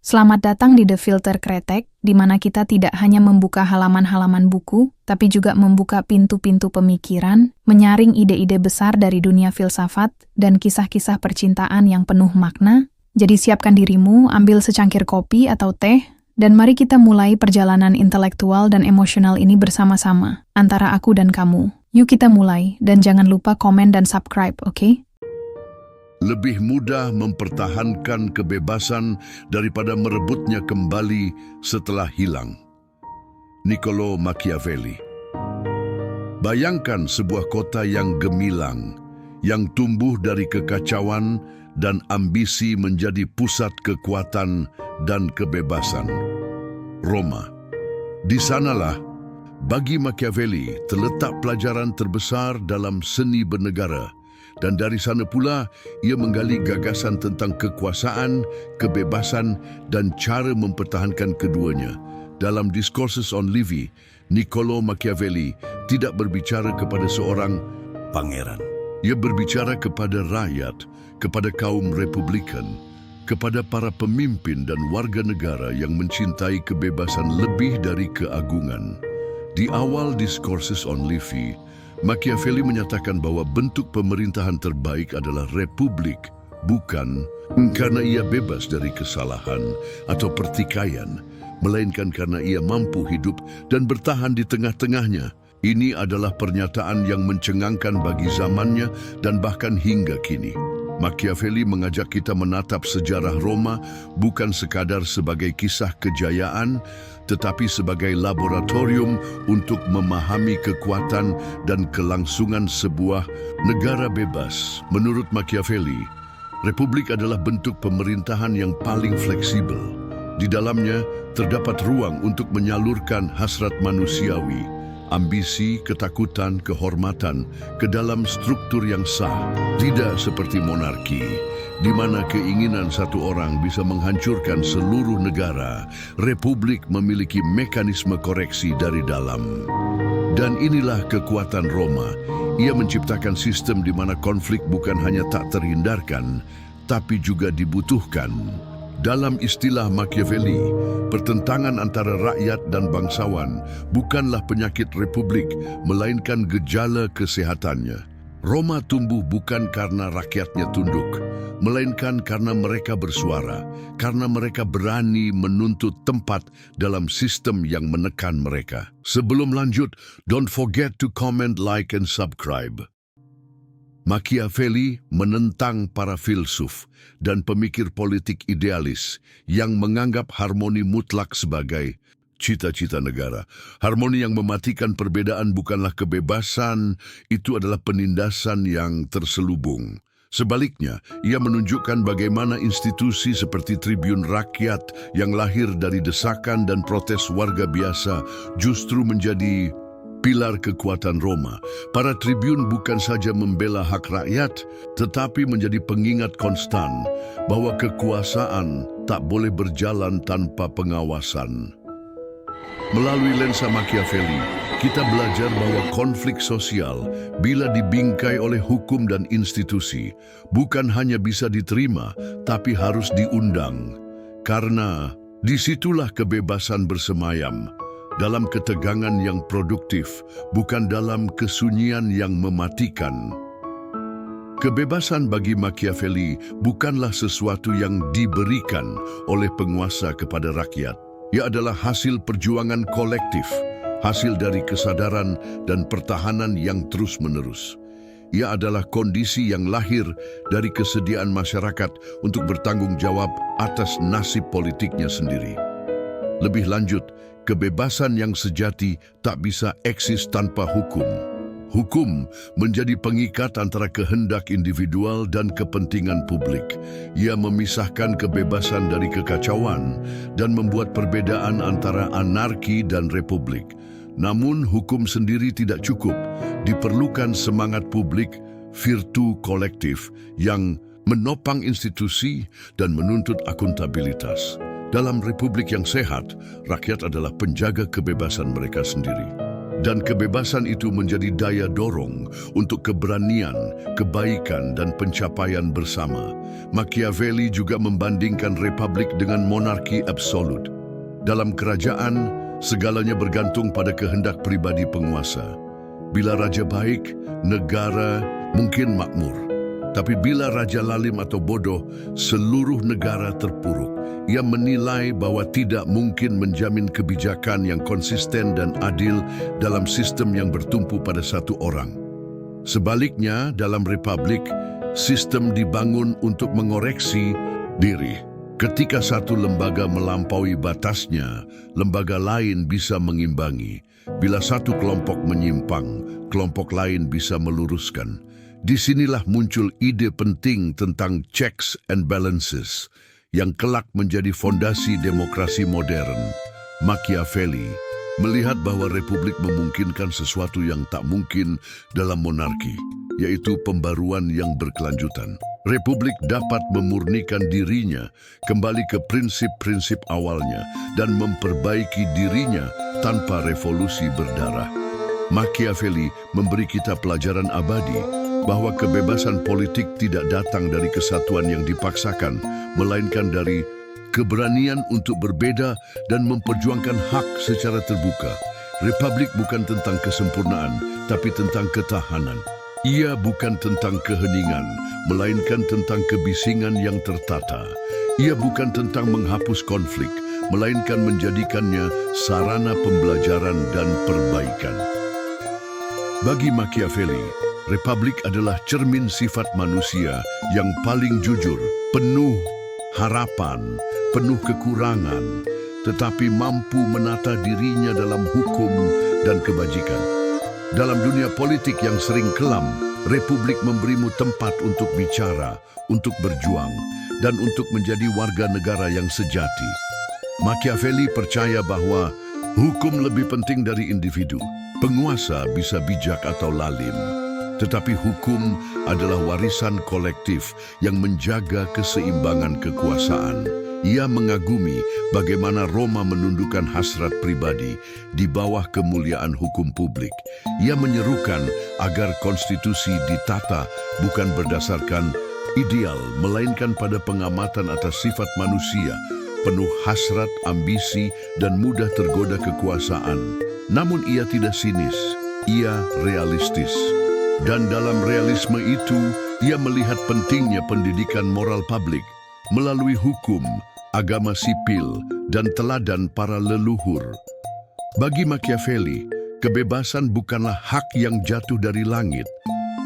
Selamat datang di The Filter Kretek, di mana kita tidak hanya membuka halaman-halaman buku, tapi juga membuka pintu-pintu pemikiran, menyaring ide-ide besar dari dunia filsafat, dan kisah-kisah percintaan yang penuh makna. Jadi siapkan dirimu, ambil secangkir kopi atau teh, dan mari kita mulai perjalanan intelektual dan emosional ini bersama-sama, antara aku dan kamu. Yuk kita mulai, dan jangan lupa komen dan subscribe, oke? Lebih mudah mempertahankan kebebasan daripada merebutnya kembali setelah hilang. Niccolò Machiavelli. Bayangkan sebuah kota yang gemilang, yang tumbuh dari kekacauan dan ambisi menjadi pusat kekuatan dan kebebasan. Roma. Di sanalah, bagi Machiavelli, terletak pelajaran terbesar dalam seni bernegara. Dan dari sana pula, ia menggali gagasan tentang kekuasaan, kebebasan, dan cara mempertahankan keduanya. Dalam Discourses on Livy, Niccolò Machiavelli tidak berbicara kepada seorang pangeran. Ia berbicara kepada rakyat, kepada kaum Republikan, kepada para pemimpin dan warga negara yang mencintai kebebasan lebih dari keagungan. Di awal Discourses on Livy, Machiavelli menyatakan bahwa bentuk pemerintahan terbaik adalah republik, bukan karena ia bebas dari kesalahan atau pertikaian, melainkan karena ia mampu hidup dan bertahan di tengah-tengahnya. Ini adalah pernyataan yang mencengangkan bagi zamannya dan bahkan hingga kini. Machiavelli mengajak kita menatap sejarah Roma bukan sekadar sebagai kisah kejayaan, tetapi sebagai laboratorium untuk memahami kekuatan dan kelangsungan sebuah negara bebas. Menurut Machiavelli, republik adalah bentuk pemerintahan yang paling fleksibel. Di dalamnya terdapat ruang untuk menyalurkan hasrat manusiawi, ambisi, ketakutan, kehormatan ke dalam struktur yang sah. Tidak seperti monarki, di mana keinginan satu orang bisa menghancurkan seluruh negara. Republik memiliki mekanisme koreksi dari dalam. Dan inilah kekuatan Roma. Ia menciptakan sistem di mana konflik bukan hanya tak terhindarkan, tapi juga dibutuhkan. Dalam istilah Machiavelli, pertentangan antara rakyat dan bangsawan bukanlah penyakit republik, melainkan gejala kesehatannya. Roma tumbuh bukan karena rakyatnya tunduk, melainkan karena mereka bersuara, karena mereka berani menuntut tempat dalam sistem yang menekan mereka. Sebelum lanjut, don't forget to comment, like, and subscribe. Machiavelli menentang para filsuf dan pemikir politik idealis yang menganggap harmoni mutlak sebagai cita-cita negara. Harmoni yang mematikan perbedaan bukanlah kebebasan, itu adalah penindasan yang terselubung. Sebaliknya, ia menunjukkan bagaimana institusi seperti Tribun Rakyat yang lahir dari desakan dan protes warga biasa justru menjadi pilar kekuatan Roma. Para tribun bukan saja membela hak rakyat, tetapi menjadi pengingat konstan bahwa kekuasaan tak boleh berjalan tanpa pengawasan. Melalui lensa Machiavelli, kita belajar bahwa konflik sosial, bila dibingkai oleh hukum dan institusi, bukan hanya bisa diterima, tapi harus diundang. Karena disitulah kebebasan bersemayam, dalam ketegangan yang produktif, bukan dalam kesunyian yang mematikan. Kebebasan bagi Machiavelli bukanlah sesuatu yang diberikan oleh penguasa kepada rakyat. Ia adalah hasil perjuangan kolektif, hasil dari kesadaran dan pertahanan yang terus-menerus. Ia adalah kondisi yang lahir dari kesediaan masyarakat untuk bertanggung jawab atas nasib politiknya sendiri. Lebih lanjut, kebebasan yang sejati tak bisa eksis tanpa hukum. Hukum menjadi pengikat antara kehendak individual dan kepentingan publik. Ia memisahkan kebebasan dari kekacauan dan membuat perbedaan antara anarki dan republik. Namun hukum sendiri tidak cukup. Diperlukan semangat publik, virtu kolektif yang menopang institusi dan menuntut akuntabilitas. Dalam republik yang sehat, rakyat adalah penjaga kebebasan mereka sendiri. Dan kebebasan itu menjadi daya dorong untuk keberanian, kebaikan, dan pencapaian bersama. Machiavelli juga membandingkan republik dengan monarki absolut. Dalam kerajaan, segalanya bergantung pada kehendak pribadi penguasa. Bila raja baik, negara mungkin makmur. Tapi bila raja lalim atau bodoh, seluruh negara terpuruk. Ia menilai bahwa tidak mungkin menjamin kebijakan yang konsisten dan adil dalam sistem yang bertumpu pada satu orang. Sebaliknya, dalam republik, sistem dibangun untuk mengoreksi diri. Ketika satu lembaga melampaui batasnya, lembaga lain bisa mengimbangi. Bila satu kelompok menyimpang, kelompok lain bisa meluruskan. Disinilah muncul ide penting tentang checks and balances yang kelak menjadi fondasi demokrasi modern. Machiavelli melihat bahwa republik memungkinkan sesuatu yang tak mungkin dalam monarki, yaitu pembaruan yang berkelanjutan. Republik dapat memurnikan dirinya kembali ke prinsip-prinsip awalnya dan memperbaiki dirinya tanpa revolusi berdarah. Machiavelli memberi kita pelajaran abadi bahwa kebebasan politik tidak datang dari kesatuan yang dipaksakan, melainkan dari keberanian untuk berbeda dan memperjuangkan hak secara terbuka. Republik bukan tentang kesempurnaan, tapi tentang ketahanan. Ia bukan tentang keheningan, melainkan tentang kebisingan yang tertata. Ia bukan tentang menghapus konflik, melainkan menjadikannya sarana pembelajaran dan perbaikan. Bagi Machiavelli, republik adalah cermin sifat manusia yang paling jujur, penuh harapan, penuh kekurangan, tetapi mampu menata dirinya dalam hukum dan kebajikan. Dalam dunia politik yang sering kelam, republik memberimu tempat untuk bicara, untuk berjuang, dan untuk menjadi warga negara yang sejati. Machiavelli percaya bahwa hukum lebih penting dari individu. Penguasa bisa bijak atau lalim, tetapi hukum adalah warisan kolektif yang menjaga keseimbangan kekuasaan. Ia mengagumi bagaimana Roma menundukkan hasrat pribadi di bawah kemuliaan hukum publik. Ia menyerukan agar konstitusi ditata bukan berdasarkan ideal, melainkan pada pengamatan atas sifat manusia, penuh hasrat, ambisi, dan mudah tergoda kekuasaan. Namun ia tidak sinis, ia realistis. Dan dalam realisme itu, ia melihat pentingnya pendidikan moral publik melalui hukum, agama sipil, dan teladan para leluhur. Bagi Machiavelli, kebebasan bukanlah hak yang jatuh dari langit.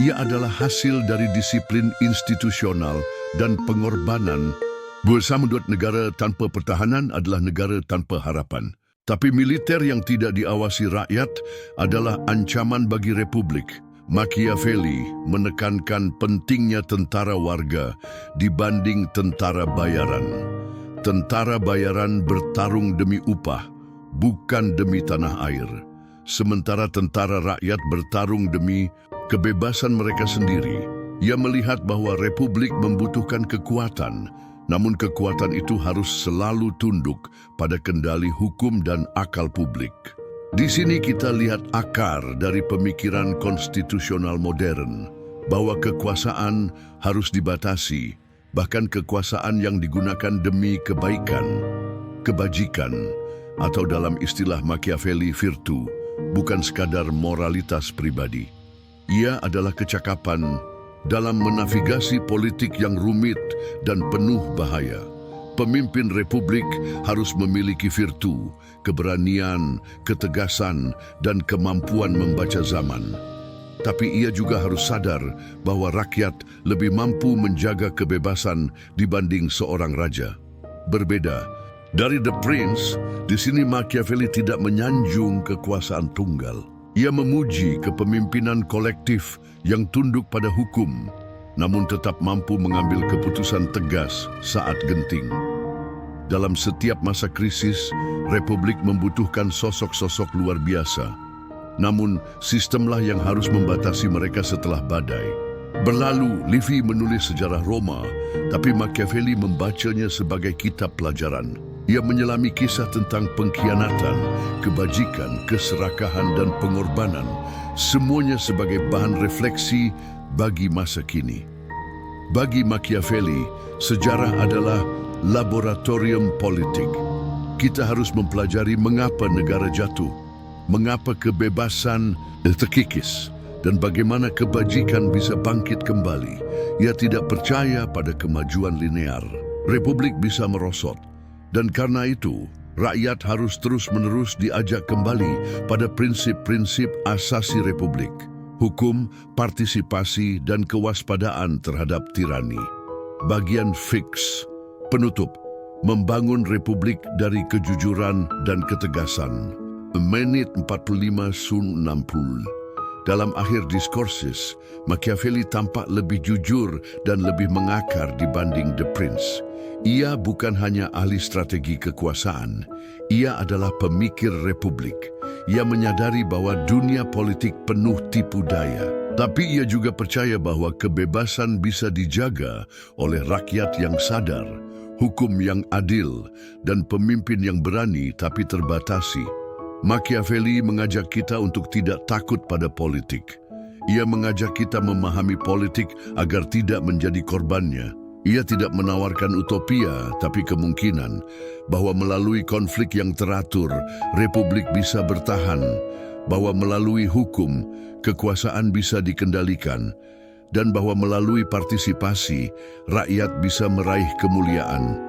Ia adalah hasil dari disiplin institusional dan pengorbanan. Bersama dua negara tanpa pertahanan adalah negara tanpa harapan. Tapi militer yang tidak diawasi rakyat adalah ancaman bagi republik. Machiavelli menekankan pentingnya tentara warga dibanding tentara bayaran. Tentara bayaran bertarung demi upah, bukan demi tanah air. Sementara tentara rakyat bertarung demi kebebasan mereka sendiri. Ia melihat bahwa republik membutuhkan kekuatan, namun kekuatan itu harus selalu tunduk pada kendali hukum dan akal publik. Di sini kita lihat akar dari pemikiran konstitusional modern, bahwa kekuasaan harus dibatasi, bahkan kekuasaan yang digunakan demi kebaikan, kebajikan, atau dalam istilah Machiavelli virtu, bukan sekadar moralitas pribadi. Ia adalah kecakapan dalam menavigasi politik yang rumit dan penuh bahaya. Pemimpin republik harus memiliki virtu, keberanian, ketegasan, dan kemampuan membaca zaman. Tapi ia juga harus sadar bahwa rakyat lebih mampu menjaga kebebasan dibanding seorang raja. Berbeda dari The Prince, di sini Machiavelli tidak menyanjung kekuasaan tunggal. Ia memuji kepemimpinan kolektif yang tunduk pada hukum, namun tetap mampu mengambil keputusan tegas saat genting. Dalam setiap masa krisis, republik membutuhkan sosok-sosok luar biasa. Namun, sistemlah yang harus membatasi mereka setelah badai. Berlalu, Livy menulis sejarah Roma, tapi Machiavelli membacanya sebagai kitab pelajaran. Ia menyelami kisah tentang pengkhianatan, kebajikan, keserakahan, dan pengorbanan, semuanya sebagai bahan refleksi bagi masa kini. Bagi Machiavelli, sejarah adalah laboratorium politik. Kita harus mempelajari mengapa negara jatuh, mengapa kebebasan terkikis, dan bagaimana kebajikan bisa bangkit kembali. Ia tidak percaya pada kemajuan linear. Republik bisa merosot, dan karena itu, rakyat harus terus-menerus diajak kembali pada prinsip-prinsip asasi republik, hukum, partisipasi, dan kewaspadaan terhadap tirani. Bagian fix, penutup, membangun republik dari kejujuran dan ketegasan. Menit 45-60. Dalam akhir diskursus, Machiavelli tampak lebih jujur dan lebih mengakar dibanding The Prince. Ia bukan hanya ahli strategi kekuasaan, ia adalah pemikir republik. Ia menyadari bahwa dunia politik penuh tipu daya. Tapi ia juga percaya bahwa kebebasan bisa dijaga oleh rakyat yang sadar, hukum yang adil, dan pemimpin yang berani tapi terbatasi. Machiavelli mengajak kita untuk tidak takut pada politik. Ia mengajak kita memahami politik agar tidak menjadi korbannya. Ia tidak menawarkan utopia, tapi kemungkinan bahwa melalui konflik yang teratur, republik bisa bertahan, bahwa melalui hukum, kekuasaan bisa dikendalikan, dan bahwa melalui partisipasi, rakyat bisa meraih kemuliaan.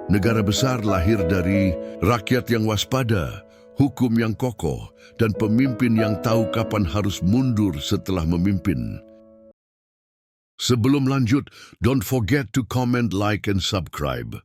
Negara besar lahir dari rakyat yang waspada, hukum yang kokoh, dan pemimpin yang tahu kapan harus mundur setelah memimpin. Sebelum lanjut, don't forget to comment, like, and subscribe.